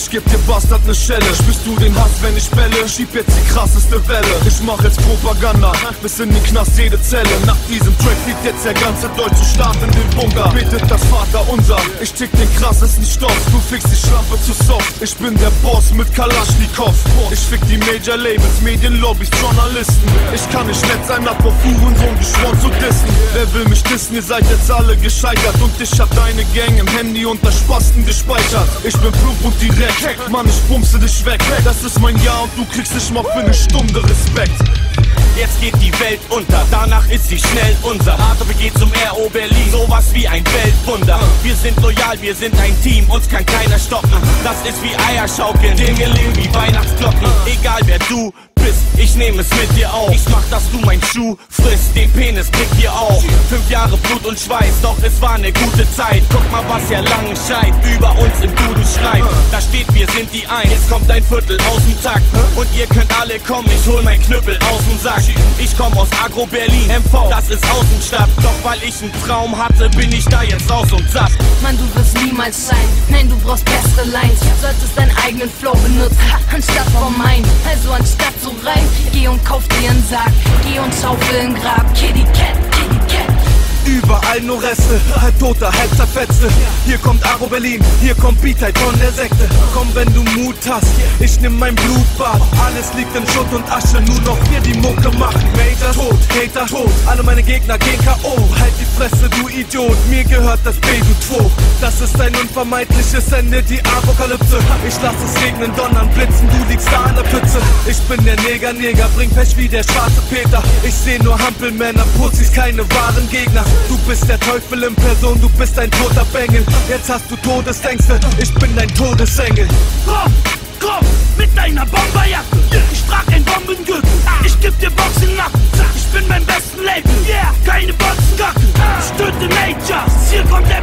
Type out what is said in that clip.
Ich geb dir Bastard ne Schelle. Spürst du den Hass, wenn ich bälle? Schieb jetzt die krasseste Welle. Ich mach jetzt Propaganda, bis in den Knast jede Zelle. Nach diesem Track fliegt jetzt der ganze deutsche Staat in den Bunker. Betet das Vaterunser, ich tick den krassesten Stoff. Du fickst die Schlampe zu soft. Ich bin der Boss mit Kalaschnikow. Ich fick die Major Labels, Medienlobbys, Journalisten. Ich kann nicht nett sein, hab vor Hurensohn geschworen zu dissen. Wer will mich dissen? Ihr seid jetzt alle gescheitert. Und ich hab deine Gang im Handy unter Spasten gespeichert. Ich bin plump und direkt, Mann, ich bumse dich weg. Das ist mein Jahr und du kriegst nicht mal für eine Stunde Respekt. Jetzt geht die Welt unter, danach ist sie schnell unser. HTBG zum RO Berlin, sowas wie ein Weltwunder. Wir sind loyal, wir sind ein Team, uns kann keiner stoppen. Das ist wie Eierschaukeln, Dingeling wie Weihnachtsglocken. Egal wer du bist, ich nehme es mit dir auf. Ich mach, dass du mein Schuh frisst, den Penis krieg dir auch. 5 Jahre Blut und Schweiß, doch es war eine gute Zeit. Guck mal, was Herr Langenscheid über uns im Duden schreibt. Da steht, wir sind die Eins, jetzt kommt ein Viertel aus dem Takt. Und ihr könnt alle kommen, ich hol mein Knüppel aus dem Sack. Ich komm aus Agro Berlin, MV, das ist Außenstadt. Doch weil ich einen Traum hatte, bin ich da jetzt raus und satt. Mann, du wirst niemals sein, nein, du brauchst bessere Lines. Solltest deinen eigenen Flow benutzen, anstatt vom meinen. Also anstatt so rein, geh und kauf dir einen Sarg. Geh und schaufel ein Grab, Kitty Cat, Kitty Cat. Überall nur Reste, halb toter, halb zerfetzte. Hier kommt Agro Berlin, hier kommt Beatheit von der Sekte. Komm, wenn du Mut hast, ich nimm mein Blutbad. Alles liegt in Schutt und Asche, nur noch wir die Mucke machen. Major tot, Hater tot, alle meine Gegner gehen K.O. Halt die Fresse, du Idiot, mir gehört das B, du Tro. Das ist ein unvermeidliches Ende, die Apokalypse. Ich lass es regnen, donnern, blitzen, du liegst da in der Pfütze. Ich bin der Neger, bring Pech wie der schwarze Peter. Ich seh nur Hampelmänner, Pussys, keine wahren Gegner. Du bist der Teufel in Person, du bist ein toter Bengel. Jetzt hast du Todesängste, ich bin dein Todesengel. Komm, mit deiner Bomberjacke. Ich trag ein Bombengürtel, ich geb dir Boxennacken. Ich bin beim besten Label, keine Boxengackel. Ich töte Majors, hier kommt der